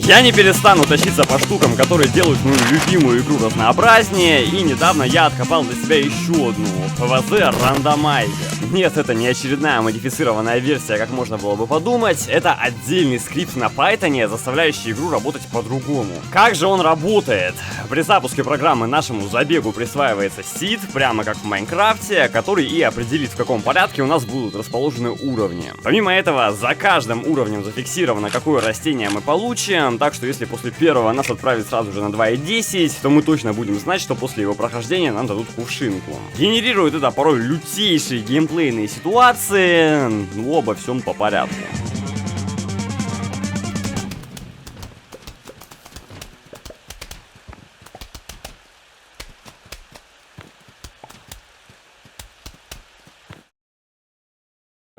Я не перестану тащиться по штукам, которые делают мою любимую игру разнообразнее, и недавно я откопал для себя еще одну PvZ Randomizer. Нет, это не очередная модифицированная версия, как можно было бы подумать, это отдельный скрипт на Python, заставляющий игру работать по-другому. Как же он работает? При запуске программы нашему забегу присваивается сид, прямо как в Майнкрафте, который и определит, в каком порядке у нас будут расположены уровни. Помимо этого, за каждым уровнем зафиксировано, какое растение мы получим, так что если после первого нас отправить сразу же на 2.10, то мы точно будем знать, что после его прохождения нам дадут кувшинку. Генерирует это порой лютейшие геймплейные ситуации, но обо всем по порядку.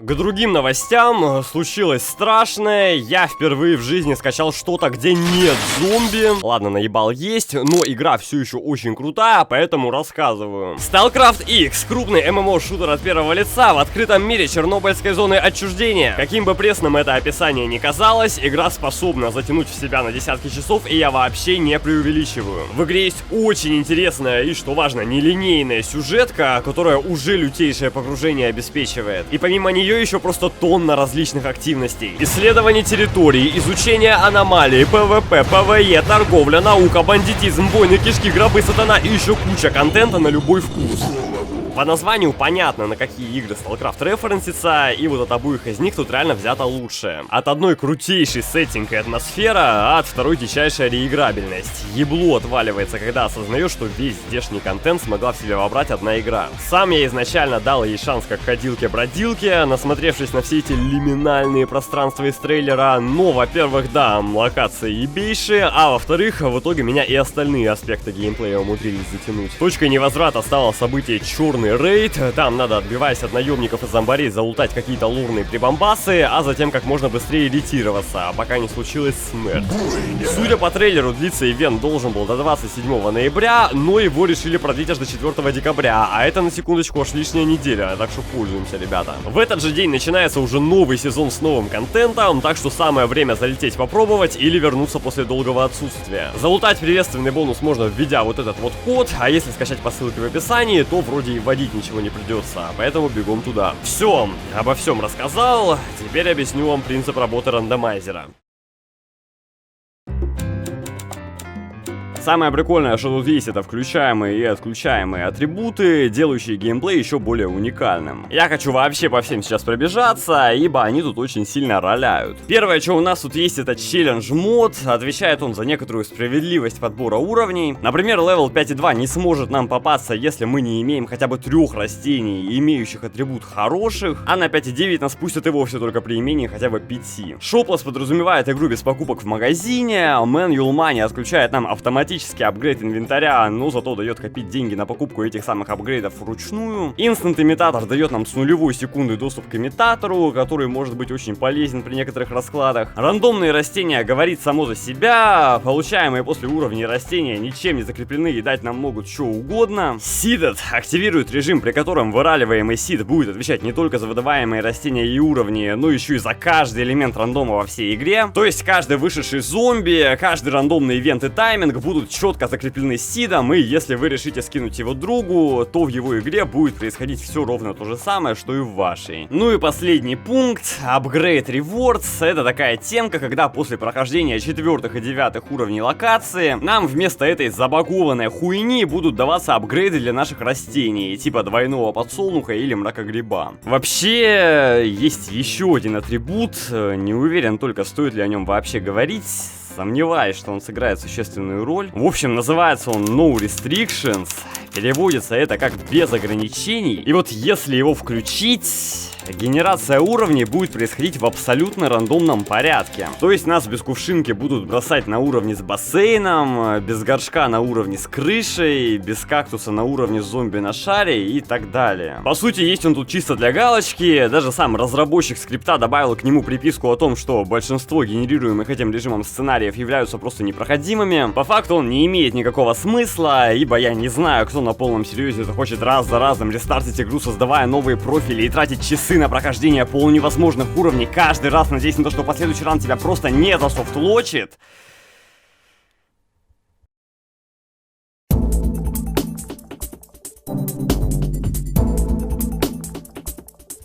К другим новостям случилось страшное. Я впервые в жизни скачал что-то, где нет зомби. Ладно, наебал есть, но игра все еще очень крутая, поэтому рассказываю. StarCraft X, крупный ММО-шутер от первого лица в открытом мире чернобыльской зоны отчуждения. Каким бы пресным это описание ни казалось, игра способна затянуть в себя на десятки часов, и я вообще не преувеличиваю. В игре есть очень интересная и, что важно, нелинейная сюжетка, которая уже лютейшее погружение обеспечивает. И помимо нее еще просто тонна различных активностей. Исследование территории, изучение аномалий, ПВП, ПВЕ, торговля, наука, бандитизм, войны, кишки, гробы, сатана и еще куча контента на любой вкус. По названию понятно, на какие игры StarCraft референсится, и вот от обоих из них тут реально взято лучшее. От одной крутейший сеттинг и атмосфера, а от второй дичайшая реиграбельность. Ебло отваливается, когда осознаешь, что весь здешний контент смогла в себе вобрать одна игра. Сам я изначально дал ей шанс как ходилке-бродилке, насмотревшись на все эти лиминальные пространства из трейлера, но, во-первых, да, локации ебейшие, а во-вторых, в итоге меня и остальные аспекты геймплея умудрились затянуть. Точкой невозврата стало событие черный рейд, там надо, отбиваясь от наемников и зомбарей, залутать какие-то лурные прибамбасы, а затем как можно быстрее ретироваться, пока не случилась смерть. Судя по трейлеру, длиться ивент должен был до 27 ноября, но его решили продлить аж до 4 декабря, а это на секундочку аж лишняя неделя, так что пользуемся, ребята. В этот же день начинается уже новый сезон с новым контентом, так что самое время залететь попробовать или вернуться после долгого отсутствия. Залутать приветственный бонус можно, введя вот этот вот код, а если скачать по ссылке в описании, то вроде и вводить ничего не придется, поэтому бегом туда. Все, обо всем рассказал, теперь объясню вам принцип работы рандомайзера. Самое прикольное, что тут есть, это включаемые и отключаемые атрибуты, делающие геймплей еще более уникальным. Я хочу вообще по всем сейчас пробежаться, ибо они тут очень сильно роляют. Первое, что у нас тут есть, это челлендж мод. Отвечает он за некоторую справедливость подбора уровней. Например, левел 5.2 не сможет нам попасться, если мы не имеем хотя бы 3 растений, имеющих атрибут хороших, а на 5.9 нас пустят и вовсе только при имении хотя бы 5. Шоплес подразумевает игру без покупок в магазине, Manual Money отключает нам автоматически апгрейд инвентаря, но зато дает копить деньги на покупку этих самых апгрейдов вручную. Инстант имитатор дает нам с 0 секунды доступ к имитатору, который может быть очень полезен при некоторых раскладах. Рандомные растения говорит само за себя, получаемые после уровней растения ничем не закреплены и дать нам могут что угодно. Seeded активирует режим, при котором выраливаемый сид будет отвечать не только за выдаваемые растения и уровни, но еще и за каждый элемент рандома во всей игре. То есть каждый вышедший зомби, каждый рандомный ивент и тайминг будут четко закреплены с сидом, и если вы решите скинуть его другу, то в его игре будет происходить все ровно то же самое, что и в вашей. Ну и последний пункт, Upgrade Rewards, это такая темка, когда после прохождения 4 и 9 уровней локации, нам вместо этой забагованной хуйни будут даваться апгрейды для наших растений, типа двойного подсолнуха или мракогреба. Вообще, есть еще один атрибут, не уверен только, стоит ли о нем вообще говорить. Сомневаюсь, что он сыграет существенную роль. В общем, называется он No Restrictions. Переводится это как без ограничений. И вот если его включить, генерация уровней будет происходить в абсолютно рандомном порядке. То есть нас без кувшинки будут бросать на уровне с бассейном, без горшка на уровне с крышей, без кактуса на уровне зомби на шаре и так далее. По сути, есть он тут чисто для галочки. Даже сам разработчик скрипта добавил к нему приписку о том, что большинство генерируемых этим режимом сценариев являются просто непроходимыми. По факту он не имеет никакого смысла, ибо я не знаю, кто на полном серьезе захочет раз за разом рестартить игру, создавая новые профили и тратить часы на прохождение полуневозможных уровней каждый раз, надеясь на то, что последующий ран тебя просто не засофтлочит.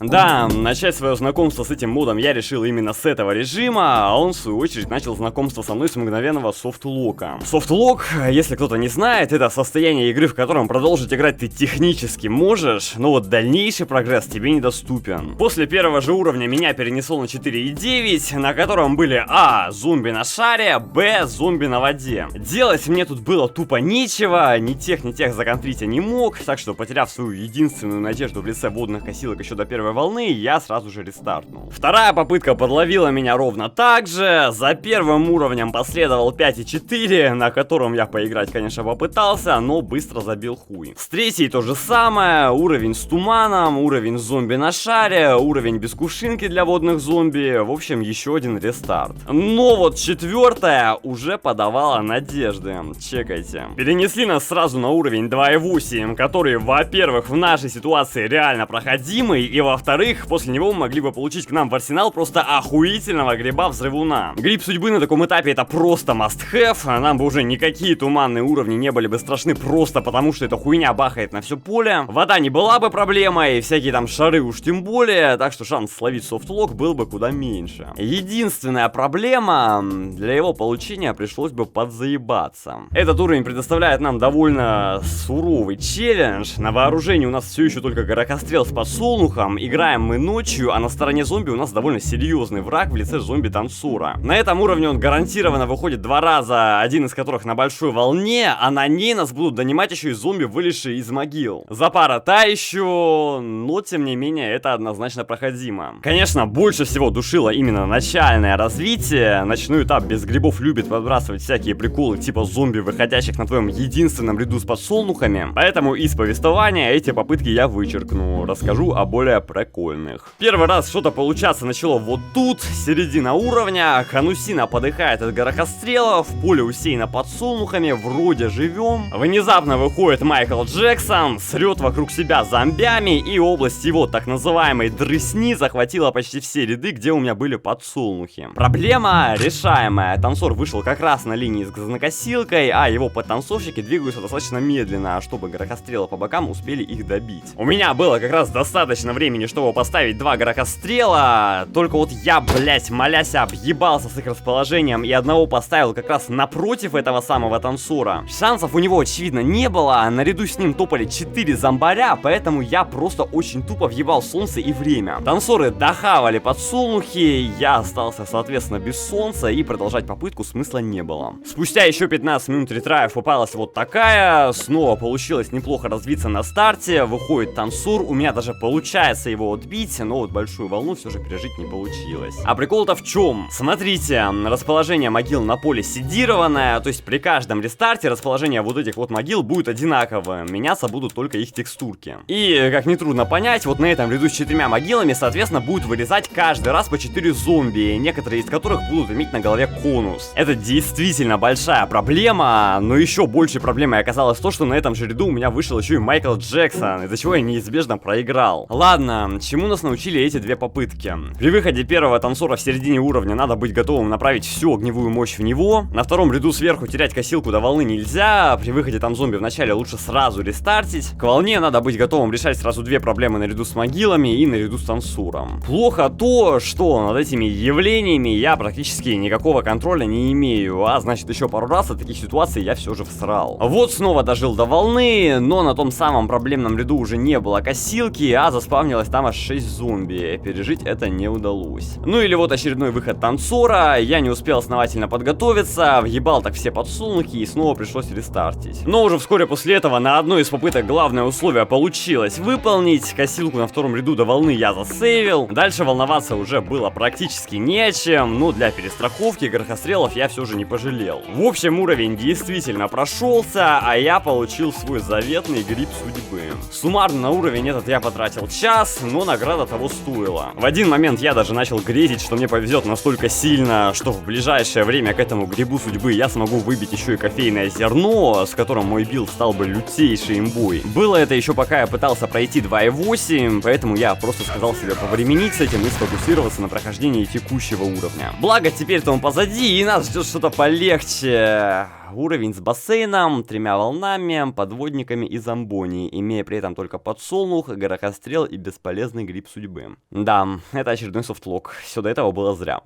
Да, начать свое знакомство с этим модом я решил именно с этого режима, а он в свою очередь начал знакомство со мной с мгновенного софтлока. Софтлок, если кто-то не знает, это состояние игры, в котором продолжить играть ты технически можешь, но вот дальнейший прогресс тебе недоступен. После первого же уровня меня перенесло на 4.9, на котором были а. зомби на шаре, б. зомби на воде. Делать мне тут было тупо нечего, ни тех законтрить я не мог, так что, потеряв свою единственную надежду в лице водных косилок еще до первой волны, я сразу же рестартнул. Вторая попытка подловила меня ровно так же. За первым уровнем последовал 5.4, на котором я поиграть, конечно, попытался, но быстро забил хуй. С третьей то же самое, уровень с туманом, уровень зомби на шаре, уровень без кувшинки для водных зомби, в общем, еще один рестарт. Но вот четвертая уже подавала надежды. Чекайте. Перенесли нас сразу на уровень 2.8, который, во-первых, в нашей ситуации реально проходимый, и во-вторых, после него мы могли бы получить к нам в арсенал просто охуительного гриба-взрывуна. Гриб судьбы на таком этапе это просто must-have, а нам бы уже никакие туманные уровни не были бы страшны просто потому, что эта хуйня бахает на все поле. Вода не была бы проблемой, всякие там шары уж тем более, так что шанс словить софтлок был бы куда меньше. Единственная проблема, для его получения пришлось бы подзаебаться. Этот уровень предоставляет нам довольно суровый челлендж. На вооружении у нас все еще только горохострел с подсолнухом, играем мы ночью, а на стороне зомби у нас довольно серьезный враг в лице зомби-танцора. На этом уровне он гарантированно выходит 2 раза, один из которых на большой волне, а на ней нас будут донимать еще и зомби, вылезшие из могил. Запара та еще, но тем не менее это однозначно проходимо. Конечно, больше всего душило именно начальное развитие. Ночной этап без грибов любит подбрасывать всякие приколы типа зомби, выходящих на твоем единственном ряду с подсолнухами, поэтому из повествования эти попытки я вычеркну, расскажу о более прикольных. Первый раз что-то получаться начало вот тут, середина уровня, Ханусина подыхает от горохострелов, поле усеяно подсолнухами, вроде живем. Внезапно выходит Майкл Джексон, срет вокруг себя зомбями, и область его так называемой дресни захватила почти все ряды, где у меня были подсолнухи. Проблема решаемая, танцор вышел как раз на линии с грязнокосилкой, а его подтанцовщики двигаются достаточно медленно, чтобы горохострелы по бокам успели их добить. У меня было как раз достаточно времени, чтобы поставить 2 горохострела, только вот я, блять, молясь, объебался с их расположением и одного поставил как раз напротив этого самого танцора. Шансов у него, очевидно, не было, наряду с ним топали 4 зомбаря, поэтому я просто очень тупо въебал солнце и время. Танцоры дохавали подсолнухи, я остался, соответственно, без солнца, и продолжать попытку смысла не было. Спустя еще 15 минут ретраев попалась вот такая, снова получилось неплохо развиться на старте, выходит танцор, у меня даже получается его отбить, но вот большую волну все же пережить не получилось. А прикол-то в чем? Смотрите, расположение могил на поле седированное, то есть при каждом рестарте расположение вот этих вот могил будет одинаковое, меняться будут только их текстурки. И, как нетрудно понять, вот на этом ряду с 4 могилами, соответственно, будет вылезать каждый раз по 4 зомби, некоторые из которых будут иметь на голове конус. Это действительно большая проблема, но еще большей проблемой оказалось то, что на этом же ряду у меня вышел еще и Майкл Джексон, из-за чего я неизбежно проиграл. Ладно, чему нас научили эти 2 попытки? При выходе первого танцора в середине уровня надо быть готовым направить всю огневую мощь в него. На втором ряду сверху терять косилку до волны нельзя, при выходе там зомби в начале лучше сразу рестартить. К волне надо быть готовым решать сразу 2 проблемы наряду с могилами и наряду с танцором. Плохо то, что над этими явлениями я практически никакого контроля не имею, а значит еще пару раз от таких ситуаций я все же всрал. Вот снова дожил до волны, но на том самом проблемном ряду уже не было косилки, а заспавнилось там аж 6 зомби. Пережить это не удалось. Ну или вот очередной выход танцора, я не успел основательно подготовиться, въебал так все подсолнухи и снова пришлось рестартить. Но уже вскоре после этого на одной из попыток главное условие получилось выполнить, косилку на втором ряду до волны я засейвил, дальше волноваться уже было практически не о чем, но для перестраховки горохострелов я все же не пожалел. В общем, уровень действительно прошелся, а я получил свой заветный гриб судьбы. Суммарно на уровень этот я потратил час, но награда того стоила. В один момент я даже начал грезить, что мне повезет настолько сильно, что в ближайшее время к этому грибу судьбы я смогу выбить еще и кофейное зерно, с которым мой билд стал бы лютейшей имбой. Было это еще пока я пытался пройти 2.8, поэтому я просто сказал себе повременить с этим и сфокусироваться на прохождении текущего уровня. Благо теперь-то он позади и нас ждет что-то полегче. Уровень с бассейном, 3 волнами, подводниками и зомбони, имея при этом только подсолнух, горохострел и бесполезный гриб судьбы. Да, это очередной софтлок. Все до этого было зря.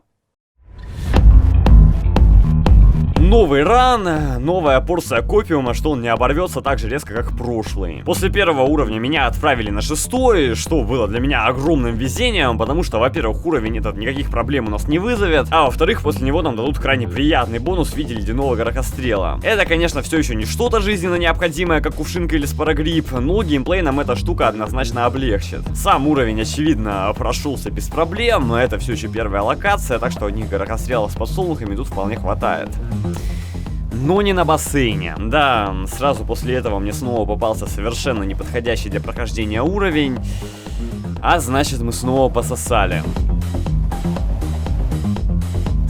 Новый ран, новая порция копиума, что он не оборвется так же резко, как прошлый. После первого уровня меня отправили на 6-й, что было для меня огромным везением, потому что, во-первых, уровень этот никаких проблем у нас не вызовет, а во-вторых, после него нам дадут крайне приятный бонус в виде ледяного горохострела. Это, конечно, все еще не что-то жизненно необходимое, как кувшинка или спарагриб, но геймплей нам эта штука однозначно облегчит. Сам уровень, очевидно, прошелся без проблем, но это все еще первая локация, так что одних горохострелов с подсолнухами тут вполне хватает. Но не на бассейне. Да, сразу после этого мне снова попался совершенно неподходящий для прохождения уровень. А значит, мы снова пососали.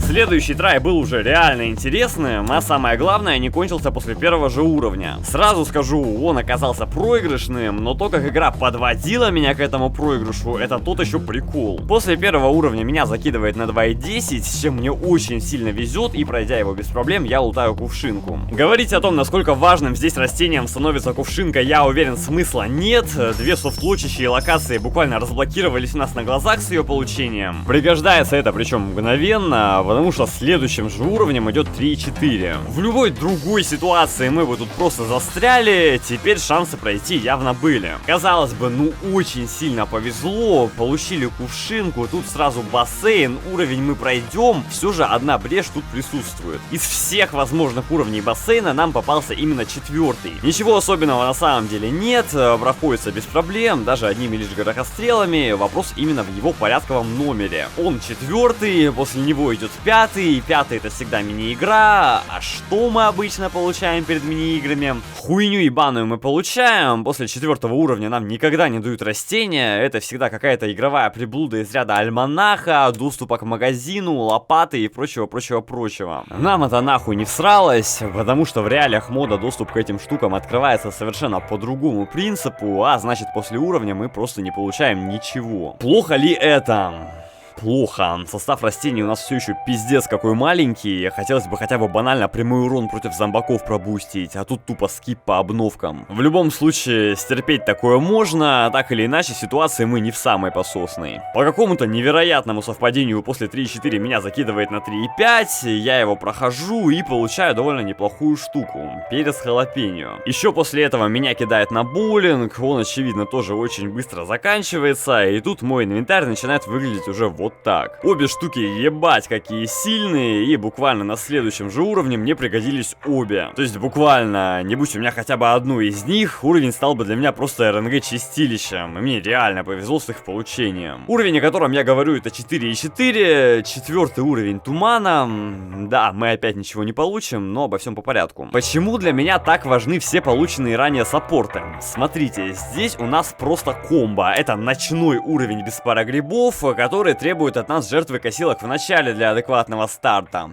Следующий трай был уже реально интересным, а самое главное, не кончился после первого же уровня. Сразу скажу, он оказался проигрышным, но то, как игра подводила меня к этому проигрышу, это тот еще прикол. После первого уровня меня закидывает на 2.10, с чем мне очень сильно везет, и пройдя его без проблем, я лутаю кувшинку. Говорить о том, насколько важным здесь растением становится кувшинка, я уверен, смысла нет. Две софтлочащие локации буквально разблокировались у нас на глазах с ее получением. Пригождается это причем мгновенно, потому что следующим же уровнем идет 3.4. В любой другой ситуации мы бы тут просто застряли, теперь шансы пройти явно были. Казалось бы, ну очень сильно повезло, получили кувшинку, тут сразу бассейн, уровень мы пройдем, все же одна брешь тут присутствует. Из всех возможных уровней бассейна нам попался именно 4-й. Ничего особенного на самом деле нет, проходится без проблем, даже одними лишь горохострелами, вопрос именно в его порядковом номере. Он 4-й, после него идет 5-й, 5-й это всегда мини-игра, а что мы обычно получаем перед мини-играми? Хуйню ебаную мы получаем, после 4-го уровня нам никогда не дают растения, это всегда какая-то игровая приблуда из ряда альманаха, доступа к магазину, лопаты и прочего. Нам это нахуй не всралось, потому что в реалиях мода доступ к этим штукам открывается совершенно по другому принципу, а значит после уровня мы просто не получаем ничего. Плохо ли это? Плохо. Состав растений у нас все еще пиздец какой маленький. Хотелось бы хотя бы банально прямой урон против зомбаков пробустить, а тут тупо скип по обновкам. В любом случае, стерпеть такое можно, так или иначе ситуации мы не в самой пососной. По какому-то невероятному совпадению после 3.4 меня закидывает на 3.5, я его прохожу и получаю довольно неплохую штуку. Перец халапеньо. Еще после этого меня кидает на боулинг, он очевидно тоже очень быстро заканчивается, и тут мой инвентарь начинает выглядеть уже вот так. Обе штуки ебать какие сильные, и буквально на следующем же уровне мне пригодились обе. То есть буквально, не будь у меня хотя бы одну из них, уровень стал бы для меня просто РНГ чистилищем, и мне реально повезло с их получением. Уровень, о котором я говорю, это 4.4, 4-й уровень тумана. Да, мы опять ничего не получим, но обо всем по порядку. Почему для меня так важны все полученные ранее саппорты? Смотрите, здесь у нас просто комбо. Это ночной уровень без парагрибов, который требует от нас жертвы косилок в начале для адекватного старта.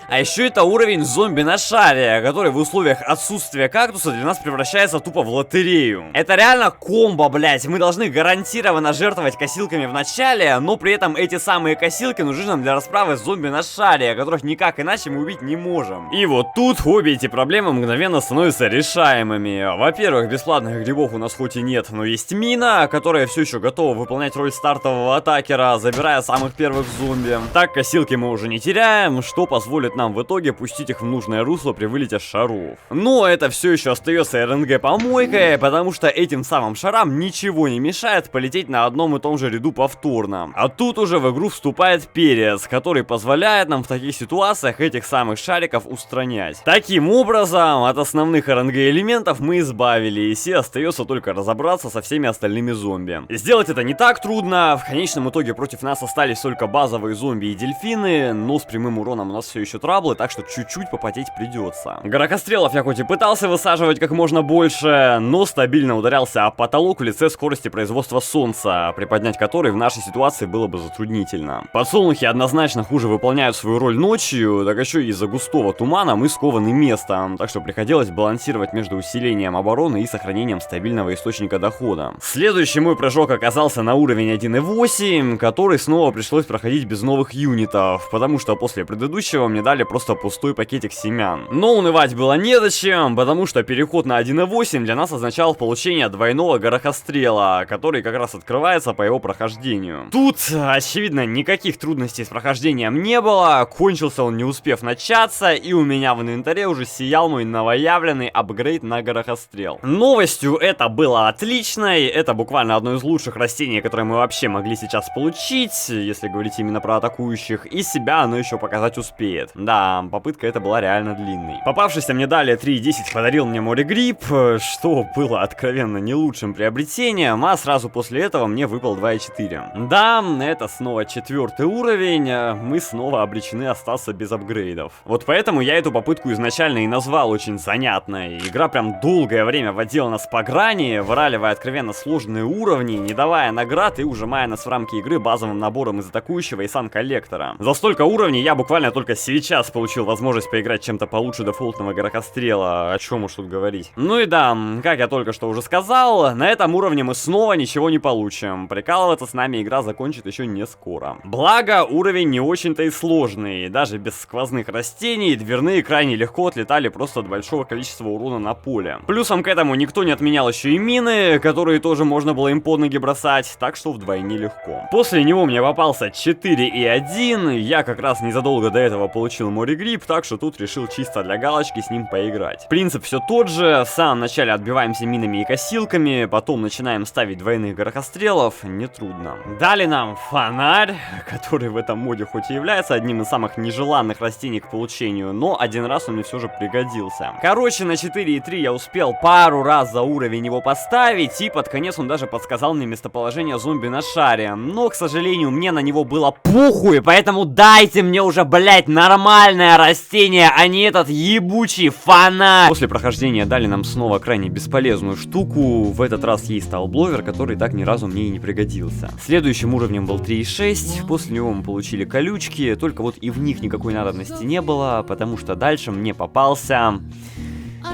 А еще это уровень зомби на шаре, который в условиях отсутствия кактуса для нас превращается тупо в лотерею. Это реально комбо, блять. Мы должны гарантированно жертвовать косилками в начале, но при этом эти самые косилки нужны нам для расправы с зомби на шаре, которых никак иначе мы убить не можем. И вот тут обе эти проблемы мгновенно становятся решаемыми. Во-первых, бесплатных грибов у нас хоть и нет, но есть мина, которая все еще готова выполнять роль стартового атакера, забирая самых первых зомби. Так косилки мы уже не теряем, что позволит нам в итоге пустить их в нужное русло при вылете шаров. Но это все еще остается РНГ помойкой, потому что этим самым шарам ничего не мешает полететь на одном и том же ряду повторно. А тут уже в игру вступает перец, который позволяет нам в таких ситуациях этих самых шариков устранять. Таким образом, от основных РНГ элементов мы избавились, и остается только разобраться со всеми остальными зомби. Сделать это не так трудно, в конечном итоге против нас остались только базовые зомби и дельфины, но с прямым уроном у нас все еще траблы, так что чуть-чуть попотеть придется. Горохострелов я хоть и пытался высаживать как можно больше, но стабильно ударялся об потолок в лице скорости производства солнца, приподнять который в нашей ситуации было бы затруднительно. Подсолнухи однозначно хуже выполняют свою роль ночью, так еще и из-за густого тумана мы скованы местом, так что приходилось балансировать между усилением обороны и сохранением стабильного источника дохода. Следующий мой прыжок оказался на уровень 1.8, который снова пришлось проходить без новых юнитов, потому что после предыдущего мне дали давали просто пустой пакетик семян. Но унывать было незачем, потому что переход на 1.8 для нас означал получение двойного горохострела, который как раз открывается по его прохождению. Тут, очевидно, никаких трудностей с прохождением не было, кончился он не успев начаться, и у меня в инвентаре уже сиял мой новоявленный апгрейд на горохострел. Новостью это было отличной, это буквально одно из лучших растений, которое мы вообще могли сейчас получить, если говорить именно про атакующих, и себя оно еще показать успеет. Да, попытка эта была реально длинной. Попавшийся мне далее 3.10 подарил мне море-гриб, что было откровенно не лучшим приобретением, а сразу после этого мне выпал 2.4. Да, это снова 4-й уровень, мы снова обречены остаться без апгрейдов. Вот поэтому я эту попытку изначально и назвал очень занятной. Игра прям долгое время водила нас по грани, выраливая откровенно сложные уровни, не давая наград и ужимая нас в рамки игры базовым набором из атакующего и сан-коллектора. За столько уровней я буквально только сейчас получил возможность поиграть чем-то получше дефолтного горохострела, о чем уж тут говорить. Ну и да, как я только что уже сказал, на этом уровне мы снова ничего не получим. Прикалываться с нами игра закончит еще не скоро. Благо, уровень не очень-то и сложный. Даже без сквозных растений дверные крайне легко отлетали просто от большого количества урона на поле. Плюсом к этому никто не отменял еще и мины, которые тоже можно было им под ноги бросать, так что вдвойне легко. После него мне попался 4.1, я как раз незадолго до этого получил море-гриб, так что тут решил чисто для галочки с ним поиграть. Принцип все тот же, в самом начале отбиваемся минами и косилками, потом начинаем ставить двойных горохострелов, нетрудно. Дали нам фонарь, который в этом моде хоть и является одним из самых нежеланных растений к получению, но один раз он мне все же пригодился. Короче, на 4.3 я успел пару раз за уровень его поставить, и под конец он даже подсказал мне местоположение зомби на шаре, но, к сожалению, мне на него было похуй, поэтому дайте мне уже, блять, нормальное растение, а не этот ебучий фонарь. После прохождения дали нам снова крайне бесполезную штуку, в этот раз ей стал бловер, который так ни разу мне и не пригодился. Следующим уровнем был 3.6, после него мы получили колючки, только вот и в них никакой надобности не было, потому что дальше мне попался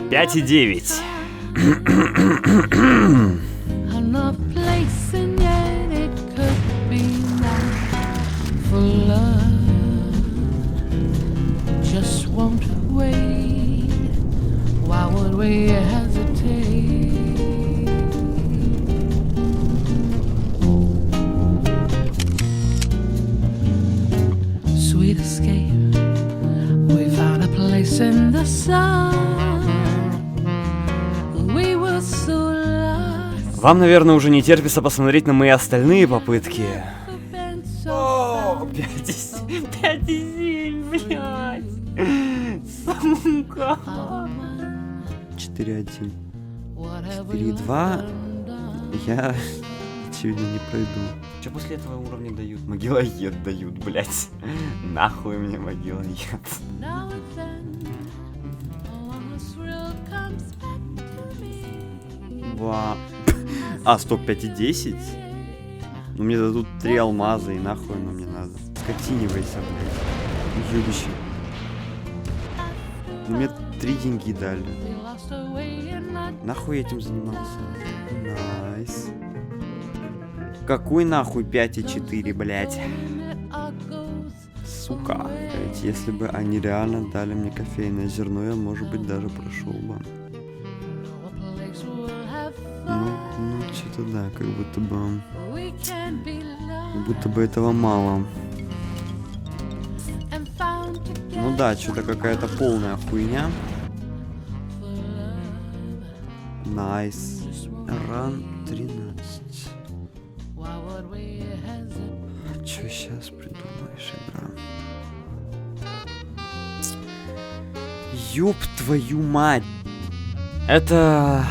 5.9. Sweet escape, we found a place in the sun. We were so lost. Вам, наверное, уже не терпится посмотреть на мои остальные попытки. О, 5.7, блядь. Сука. 4.1. 4.2 я, очевидно, не пройду. Что после этого уровня дают? Могилоед дают, блять. Нахуй мне могилоед. А, стоп, 5.10? Ну мне дадут 3 алмаза, и нахуй оно мне надо. Скотинивайся, блядь. Ёбище. Ну мне 3 деньги дали. Нахуй я этим занимался? Найс. Какой нахуй 5.4, блядь? Сука. Блядь, если бы они реально дали мне кофейное зерно, я, может быть, даже прошел бы. Ну, что-то да, как будто бы этого мало. Ну да, что-то какая-то полная хуйня. Найс. Ран 13. Чё сейчас придумаешь, игра? Ёб твою мать. Это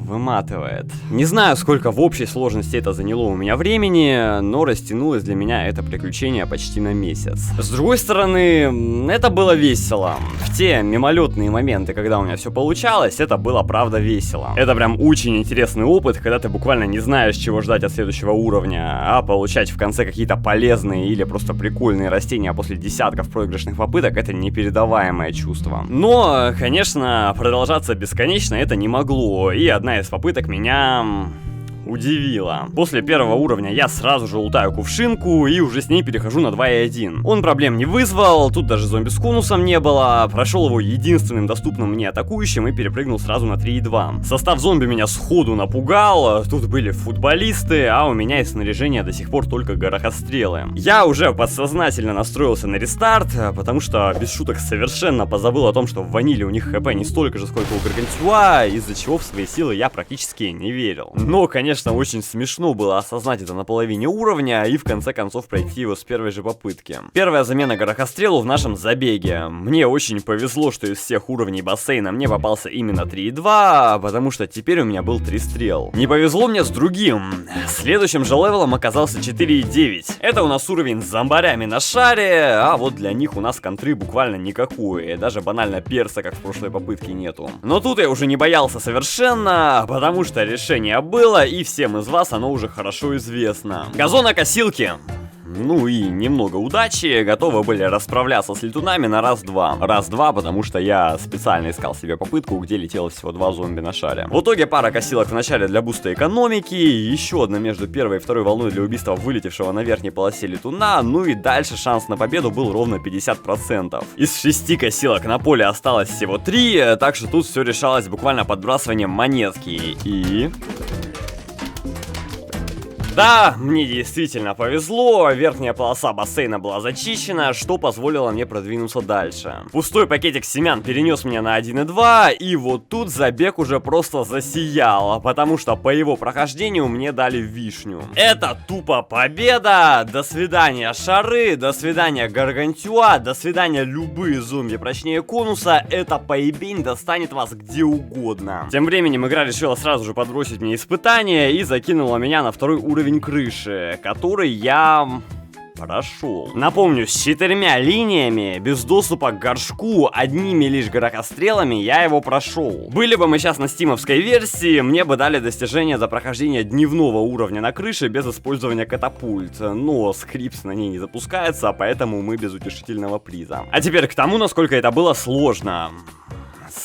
выматывает. Не знаю, сколько в общей сложности это заняло у меня времени, но растянулось для меня это приключение почти на месяц. С другой стороны, это было весело. В те мимолетные моменты, когда у меня все получалось, это было правда весело. Это прям очень интересный опыт, когда ты буквально не знаешь, чего ждать от следующего уровня, а получать в конце какие-то полезные или просто прикольные растения после десятков проигрышных попыток — это непередаваемое чувство. Но, конечно, продолжаться бесконечно это не могло, и одна из попыток меня удивило. После первого уровня я сразу же лутаю кувшинку и уже с ней перехожу на 2.1. Он проблем не вызвал, тут даже зомби с конусом не было, прошел его единственным доступным мне атакующим и перепрыгнул сразу на 3.2. Состав зомби меня сходу напугал, тут были футболисты, а у меня из снаряжения до сих пор только горохострелы. Я уже подсознательно настроился на рестарт, потому что без шуток совершенно позабыл о том, что в ваниле у них хп не столько же, сколько у Гаргантюа, из-за чего в свои силы я практически не верил. Но, конечно, очень смешно было осознать это на половине уровня и в конце концов пройти его с первой же попытки. Первая замена горохострелу в нашем забеге. Мне очень повезло, что из всех уровней бассейна мне попался именно 3.2, потому что теперь у меня был 3 стрел. Не повезло мне с другим. Следующим же левелом оказался 4.9. Это у нас уровень с зомбарями на шаре, а вот для них у нас контры буквально никакой. Даже банально перса, как в прошлой попытке, нету. Но тут я уже не боялся совершенно, потому что решение было, и всем из вас оно уже хорошо известно. Газонокосилки. Ну и немного удачи, готовы были расправляться с летунами на раз-два. Раз-два, потому что я специально искал себе попытку, где летело всего 2 зомби на шаре. В итоге пара косилок в начале для буста экономики, еще одна между первой и второй волной для убийства вылетевшего на верхней полосе летуна, ну и дальше шанс на победу был ровно 50%. Из 6 косилок на поле осталось всего 3, так что тут все решалось буквально подбрасыванием монетки. И... Да, мне действительно повезло, верхняя полоса бассейна была зачищена, что позволило мне продвинуться дальше. Пустой пакетик семян перенес меня на 1.2, и вот тут забег уже просто засиял, потому что по его прохождению мне дали вишню. Это тупо победа! До свидания шары, до свидания Гаргантюа, до свидания любые зомби прочнее конуса, эта поебень достанет вас где угодно. Тем временем игра решила сразу же подбросить мне испытание и закинула меня на второй уровень крыши, который я... прошел. Напомню, с 4 линиями, без доступа к горшку, одними лишь горохострелами я его прошел. Были бы мы сейчас на стимовской версии, мне бы дали достижение за прохождение дневного уровня на крыше без использования катапульт. Но скрипт на ней не запускается, поэтому мы без утешительного приза. А теперь к тому, насколько это было сложно.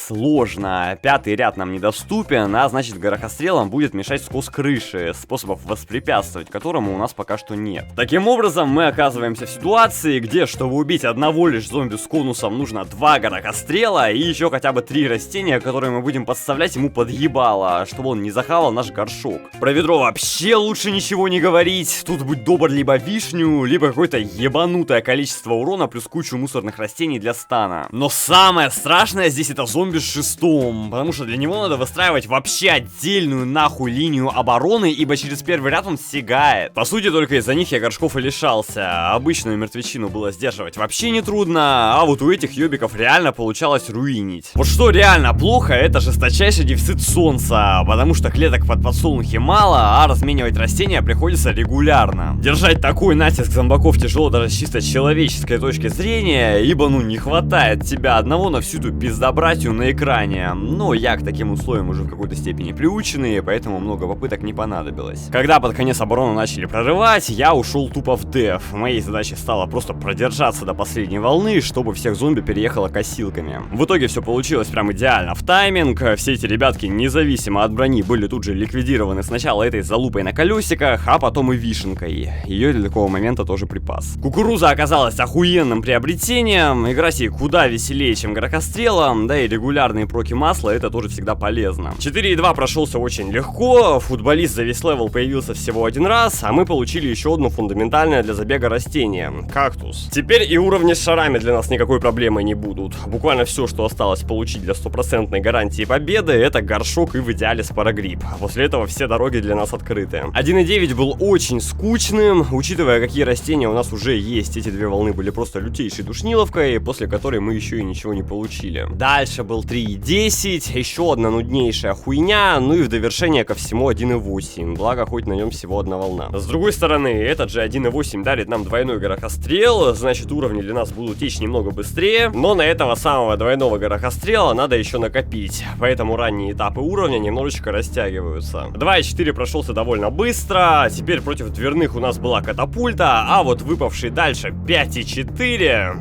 Сложно. 5-й ряд нам недоступен, а значит горохострелом будет мешать скос крыши, способов воспрепятствовать которому у нас пока что нет. Таким образом, мы оказываемся в ситуации, где, чтобы убить одного лишь зомби с конусом, нужно 2 горохострела и еще хотя бы 3 растения, которые мы будем подставлять ему под ебало, чтобы он не захавал наш горшок. Про ведро вообще лучше ничего не говорить. Тут будь добр либо вишню, либо какое-то ебанутое количество урона плюс кучу мусорных растений для стана. Но самое страшное здесь это зомби с шестом, потому что для него надо выстраивать вообще отдельную нахуй линию обороны, ибо через первый ряд он сигает. По сути, только из-за них я горшков и лишался. Обычную мертвечину было сдерживать вообще не трудно, а вот у этих ёбиков реально получалось руинить. Вот что реально плохо, это жесточайший дефицит солнца, потому что клеток под подсолнухи мало, а разменивать растения приходится регулярно. Держать такой натиск зомбаков тяжело даже с чисто человеческой точки зрения, ибо ну не хватает тебя одного на всю эту пиздобратью на экране. Но я к таким условиям уже в какой-то степени приученный, поэтому много попыток не понадобилось. Когда под конец оборону начали прорывать, я ушел тупо в деф. Моей задачей стало просто продержаться до последней волны, чтобы всех зомби переехало косилками. В итоге все получилось прям идеально в тайминг. Все эти ребятки, независимо от брони, были тут же ликвидированы сначала этой залупой на колесиках, а потом и вишенкой. Ее для такого момента тоже припас. Кукуруза оказалась охуенным приобретением. Игра сей куда веселее, чем горохострелом, да и регулярные проки масла это тоже всегда полезно. 4.2 прошелся очень легко, футболист за весь левел появился всего один раз, а мы получили еще одно фундаментальное для забега растение — кактус. Теперь и уровни с шарами для нас никакой проблемой не будут. Буквально все, что осталось получить для стопроцентной гарантии победы, это горшок и в идеале спарагрипп. А после этого все дороги для нас открыты. 1.9 был очень скучным, учитывая, какие растения у нас уже есть. Эти две волны были просто лютейшей душниловкой, после которой мы еще и ничего не получили. Дальше был 3.10, еще одна нуднейшая хуйня, ну и в довершение ко всему 1.8, благо хоть на нем всего одна волна. С другой стороны, этот же 1.8 дарит нам двойной горохострел, значит уровни для нас будут течь немного быстрее, но на этого самого двойного горохострела надо еще накопить, поэтому ранние этапы уровня немножечко растягиваются. 2.4 прошелся довольно быстро, теперь против дверных у нас была катапульта, а вот выпавший дальше 5.4...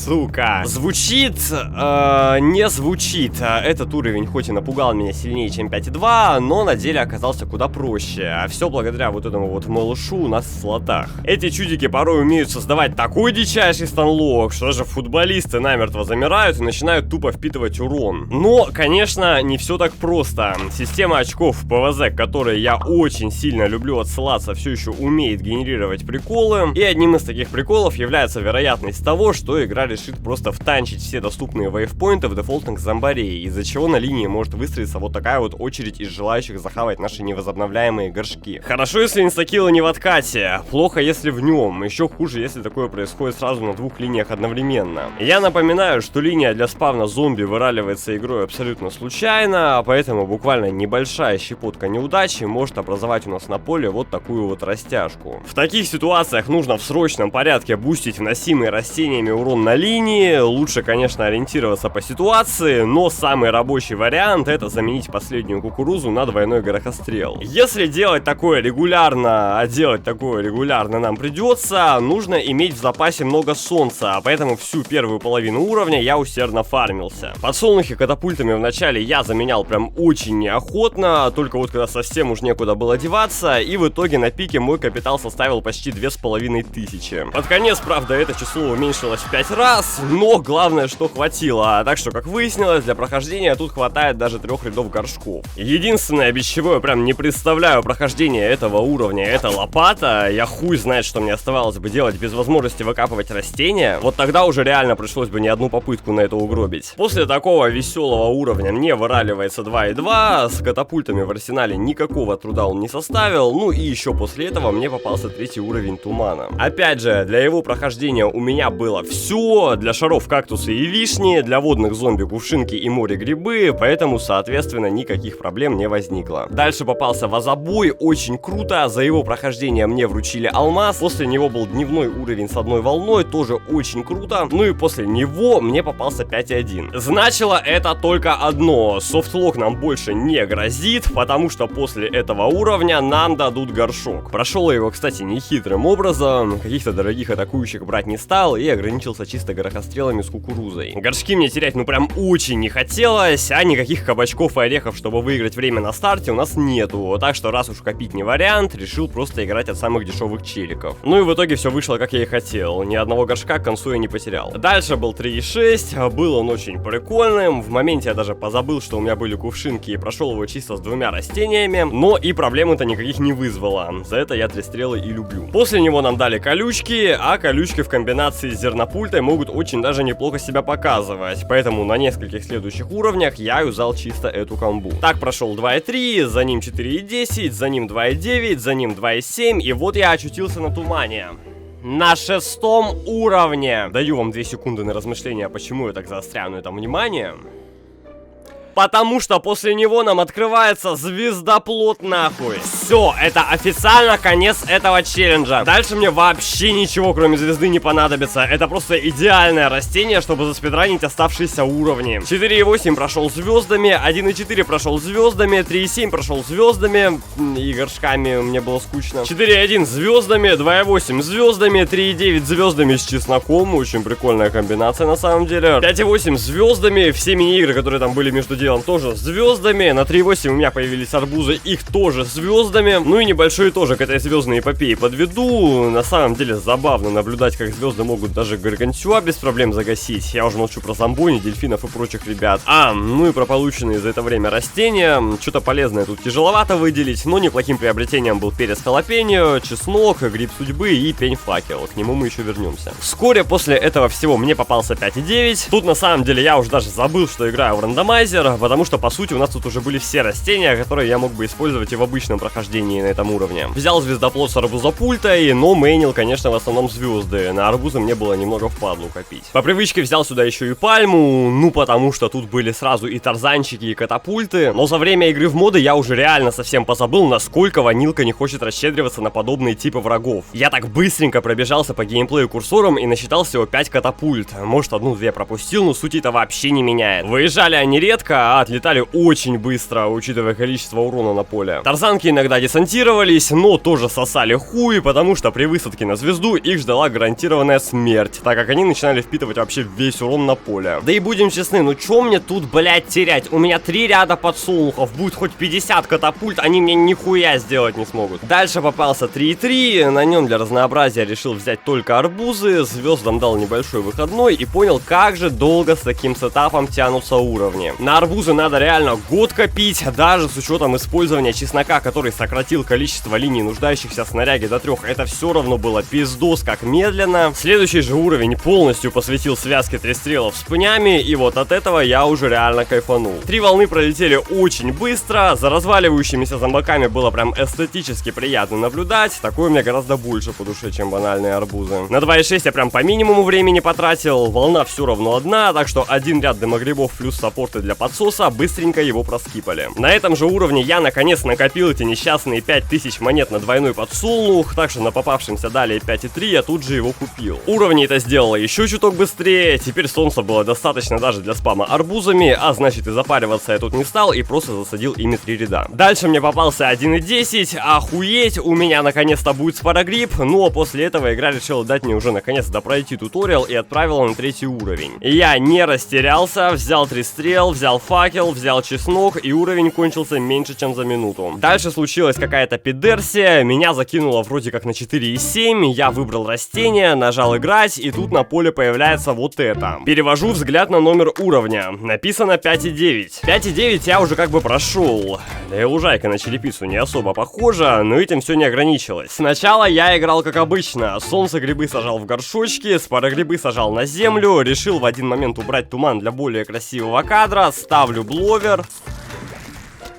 сука. Звучит, не звучит. Этот уровень хоть и напугал меня сильнее, чем 5.2, но на деле оказался куда проще. А все благодаря вот этому вот малышу у нас в слотах. Эти чудики порой умеют создавать такой дичайший станлок, что даже футболисты намертво замирают и начинают тупо впитывать урон. Но, конечно, не все так просто. Система очков ПВЗ, к которой я очень сильно люблю отсылаться, все еще умеет генерировать приколы. И одним из таких приколов является вероятность того, что игра решит просто втанчить все доступные вейвпоинты в дефолтных зомбарей, из-за чего на линии может выстроиться вот такая вот очередь из желающих захавать наши невозобновляемые горшки. Хорошо, если инстакилл не в откате, плохо, если в нем, еще хуже, если такое происходит сразу на двух линиях одновременно. Я напоминаю, что линия для спавна зомби выраливается игрой абсолютно случайно, поэтому буквально небольшая щепотка неудачи может образовать у нас на поле вот такую вот растяжку. В таких ситуациях нужно в срочном порядке бустить вносимый растениями урон на линии. Лучше, конечно, ориентироваться по ситуации, но самый рабочий вариант — это заменить последнюю кукурузу на двойной горохострел. Если делать такое регулярно, а делать такое регулярно нам придется, нужно иметь в запасе много солнца, поэтому всю первую половину уровня я усердно фармился. Подсолнухи катапультами в начале я заменял прям очень неохотно, только вот когда совсем уж некуда было деваться, и в итоге на пике мой капитал составил почти 2500. Под конец, правда, это число уменьшилось в 5 раз, но главное, что хватило, так что, как выяснилось, для прохождения тут хватает даже 3 рядов горшков. Единственное, без чего я прям не представляю прохождение этого уровня, это лопата. Я хуй знает, что мне оставалось бы делать без возможности выкапывать растения. Вот тогда уже реально пришлось бы не одну попытку на это угробить. После такого веселого уровня мне выраливается 2.2, с катапультами в арсенале никакого труда он не составил, ну и еще после этого мне попался 3-й уровень тумана. Опять же, для его прохождения у меня было все, для шаров кактусы и вишни, для водных зомби кувшинки и море грибы, поэтому, соответственно, никаких проблем не возникло. Дальше попался вазобой, очень круто, за его прохождение мне вручили алмаз, после него был дневной уровень с одной волной, тоже очень круто, ну и после него мне попался 5.1. Значило это только одно: софтлок нам больше не грозит, потому что после этого уровня нам дадут горшок. Прошел я его, кстати, нехитрым образом, каких-то дорогих атакующих брать не стал и ограничился чисто горохострелами с кукурузой. Горшки мне терять ну прям очень не хотелось, а никаких кабачков и орехов, чтобы выиграть время на старте, у нас нету, так что раз уж копить не вариант, решил просто играть от самых дешевых челиков. Ну и в итоге все вышло как я и хотел, ни одного горшка к концу я не потерял. Дальше был 3.6, был он очень прикольным, в моменте я даже позабыл, что у меня были кувшинки, и прошел его чисто с 2 растениями, но и проблем-то никаких не вызвало, за это я 3 стрелы и люблю. После него нам дали колючки, а колючки в комбинации с зернопультой могут очень даже неплохо себя показывать, поэтому на нескольких следующих уровнях я юзал чисто эту комбу. Так прошел 2.3, за ним 4.10, за ним 2.9, за ним 2.7, и вот я очутился на тумане. На 6-м уровне. Даю вам 2 секунды на размышления, почему я так заостряю на этом внимание. Потому что после него нам открывается звездоплод нахуй. Все, это официально конец этого челленджа. Дальше мне вообще ничего кроме звезды не понадобится. Это просто идеальное растение, чтобы заспидранить оставшиеся уровни. 4.8 прошел звездами, 1.4 прошел звездами, 3.7 прошел звездами и горшками, мне было скучно. 4.1 звездами, 2.8 звездами, 3.9 звездами с чесноком. Очень прикольная комбинация на самом деле. 5.8 звездами, все мини-игры, которые там были между делом, тоже звездами. На 3.8 у меня появились арбузы, их тоже звездами. Ну и небольшой тоже к этой звездной эпопее подведу. На самом деле забавно наблюдать, как звезды могут даже гаргантюа без проблем загасить. Я уже молчу про зомбони, дельфинов и прочих ребят. Ну и про полученные за это время растения. Что-то полезное тут тяжеловато выделить, но неплохим приобретением был перец халапеньо, чеснок, гриб судьбы и пень-факел. К нему мы еще вернемся. Вскоре после этого всего мне попался 5.9. Тут на самом деле я уже даже забыл, что играю в рандомайзер, потому что по сути у нас тут уже были все растения, которые я мог бы использовать и в обычном прохождении на этом уровне. Взял звездоплод с арбузопультой, но мейнил, конечно, в основном звезды. На арбузы мне было немного впадлу копить. По привычке взял сюда еще и пальму, ну потому что тут были сразу и тарзанчики, и катапульты. Но за время игры в моды я уже реально совсем позабыл, насколько ванилка не хочет расщедриваться на подобные типы врагов. Я так быстренько пробежался по геймплею курсором и насчитал всего 5 катапульт. Может, 1-2 пропустил, но суть это вообще не меняет. Выезжали они редко, а отлетали очень быстро, учитывая количество урона на поле. Тарзанки иногда десантировались, но тоже сосали хуй, потому что при высадке на звезду их ждала гарантированная смерть, так как они начинали впитывать вообще весь урон на поле. Да и будем честны, ну чё мне тут, блять, терять? У меня 3 ряда подсолнухов, будет хоть 50 катапульт, они мне нихуя сделать не смогут. Дальше попался 3-3, на нем для разнообразия решил взять только арбузы, звездам дал небольшой выходной и понял, как же долго с таким сетапом тянутся уровни. На арбузы надо реально год копить, даже с учетом использования чеснока, который сократил количество линий нуждающихся в снаряге до 3, это все равно было пиздос как медленно. Следующий же уровень полностью посвятил связке трестрелов с пнями, и вот от этого я уже реально кайфанул. 3 волны пролетели очень быстро, за разваливающимися зомбаками было прям эстетически приятно наблюдать, такое мне гораздо больше по душе, чем банальные арбузы. На 2.6 я прям по минимуму времени потратил, волна все равно одна, так что один ряд дымогрибов плюс саппорты для подсоса быстренько его проскипали. На этом же уровне я наконец накопил эти несчастные 5000 монет на двойной подсолнух, так что на попавшемся далее 5.3 я тут же его купил. Уровни это сделало еще чуток быстрее, теперь солнца было достаточно даже для спама арбузами, а значит и запариваться я тут не стал и просто засадил ими 3 ряда. Дальше мне попался 1.10, охуеть, у меня наконец-то будет спарагриб, ну а после этого игра решила дать мне уже наконец-то пройти туториал и отправила на 3-й уровень. Я не растерялся, взял 3 стрел, взял факел, взял чеснок и уровень кончился меньше чем за минуту. Дальше случилась какая-то пидерсия, меня закинуло вроде как на 4.7, я выбрал растение, нажал играть и тут на поле появляется вот это. Перевожу взгляд на номер уровня, написано 5.9. 5.9 я уже как бы прошел, да и лужайка на черепицу не особо похожа, но этим все не ограничилось. Сначала я играл как обычно, солнце грибы сажал в горшочки, спарагрибы сажал на землю, решил в один момент убрать туман для более красивого кадра, ставлю бловер.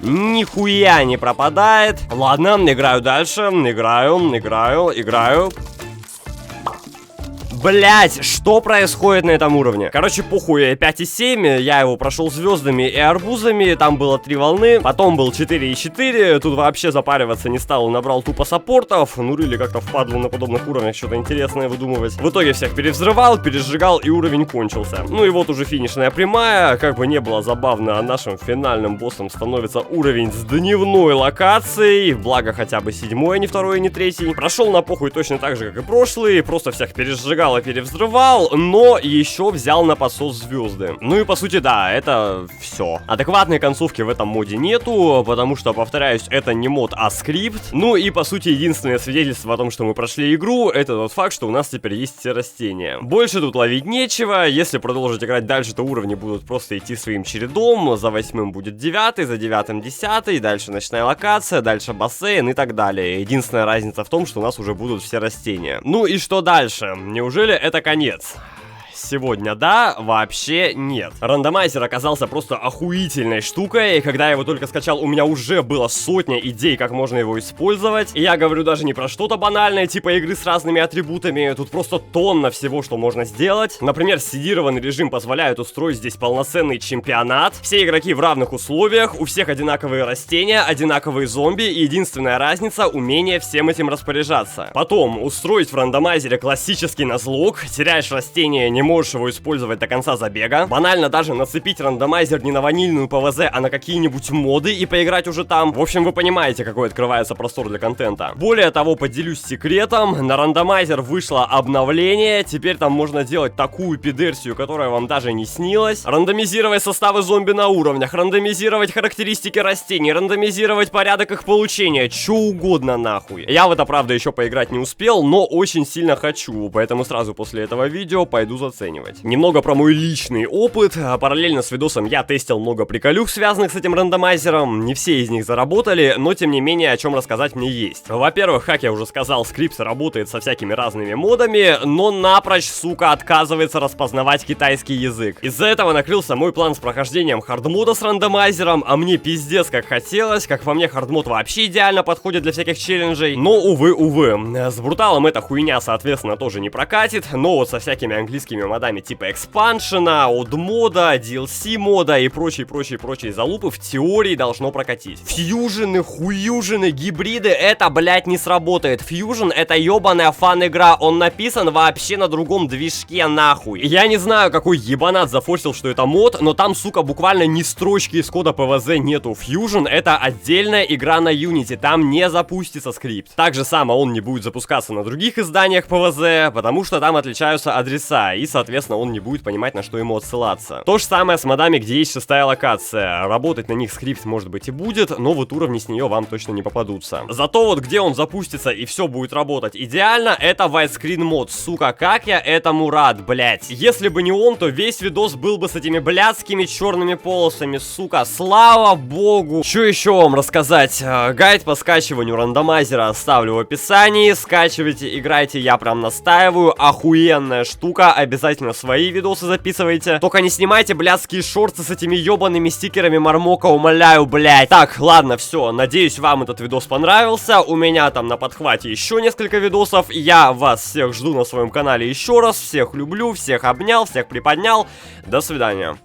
Нихуя не пропадает. Ладно, играю дальше, играю. Блять, что происходит на этом уровне? Короче, похуй, 5.7, я его прошел звездами и арбузами, там было 3 волны, потом был 4.4, тут вообще запариваться не стал, набрал тупо саппортов, ну или как-то впадло на подобных уровнях что-то интересное выдумывать. В итоге всех перевзрывал, пересжигал и уровень кончился. Ну и вот уже финишная прямая, как бы не было забавно, нашим финальным боссом становится уровень с дневной локацией, благо хотя бы 7, а не 2, не 3. Прошел на похуй точно так же, как и прошлый, просто всех пересжигал и перевзрывал, но еще взял на подсос звезды. Ну и по сути, да, это все. Адекватной концовки в этом моде нету, потому что, повторяюсь, это не мод, а скрипт. Ну и по сути, единственное свидетельство о том, что мы прошли игру, это тот факт, что у нас теперь есть все растения. Больше тут ловить нечего, если продолжить играть дальше, то уровни будут просто идти своим чередом, за 8 будет 9, за 9 10, дальше ночная локация, дальше бассейн и так далее. Единственная разница в том, что у нас уже будут все растения. Ну и что дальше? Неужели это конец? Сегодня да, вообще нет. Рандомайзер оказался просто охуительной штукой. Когда я его только скачал, у меня уже было сотня идей, как можно его использовать. И я говорю даже не про что-то банальное, типа игры с разными атрибутами. Тут просто тонна всего, что можно сделать. Например, седированный режим позволяет устроить здесь полноценный чемпионат. Все игроки в равных условиях, у всех одинаковые растения, одинаковые зомби. И единственная разница — умение всем этим распоряжаться. Потом, устроить в рандомайзере классический назлог. Теряешь растение, не можешь его использовать до конца забега. Банально даже нацепить рандомайзер не на ванильную ПВЗ, а на какие-нибудь моды и поиграть уже там. В общем, вы понимаете, какой открывается простор для контента. Более того, поделюсь секретом. На рандомайзер вышло обновление. Теперь там можно делать такую пидерсию, которая вам даже не снилась. Рандомизировать составы зомби на уровнях, рандомизировать характеристики растений, рандомизировать порядок их получения. Чё угодно нахуй. Я в это, правда, еще поиграть не успел, но очень сильно хочу. Поэтому сразу после этого видео пойду заценивать. Немного про мой личный опыт. Параллельно с видосом я тестил много приколюх, связанных с этим рандомайзером. Не все из них заработали, но тем не менее о чем рассказать мне есть. Во-первых, как я уже сказал, скрипт работает со всякими разными модами, но напрочь, сука, отказывается распознавать китайский язык. Из-за этого накрылся мой план с прохождением хардмода с рандомайзером, а мне пиздец как хотелось. Как по мне, хардмод вообще идеально подходит для всяких челленджей. Но, увы. С бруталом эта хуйня, соответственно, тоже не прокатит, но вот со всякими английскими модами типа экспаншена, одмода, DLC мода и прочие залупы в теории должно прокатить. Фьюжены, хуюжены, гибриды, это, блять, не сработает. Фьюжен это ебаная фан-игра, он написан вообще на другом движке, нахуй. Я не знаю, какой ебанат зафорсил, что это мод, но там, сука, буквально ни строчки из кода PvZ нету. Fusion это отдельная игра на Unity, там не запустится скрипт. Так же само он не будет запускаться на других изданиях PvZ, потому что там отличаются адреса, и, соответственно, он не будет понимать, на что ему отсылаться. То же самое с модами, где есть 6-я локация. Работать на них скрипт, может быть, и будет, но вот уровни с нее вам точно не попадутся. Зато вот где он запустится и все будет работать идеально, это Widescreen мод. Сука, как я этому рад, блять. Если бы не он, то весь видос был бы с этими блядскими черными полосами, сука, слава богу. Что еще вам рассказать? Гайд по скачиванию рандомайзера оставлю в описании. Скачивайте, играйте, я прям настаиваю. Охуенная штука, обязательно свои видосы записывайте. Только не снимайте блядские шорты с этими ебаными стикерами Мармока, умоляю, блядь. Так, ладно, все, надеюсь, вам этот видос понравился. У меня там на подхвате еще несколько видосов. Я вас всех жду на своем канале еще раз. Всех люблю, всех обнял, всех приподнял. До свидания.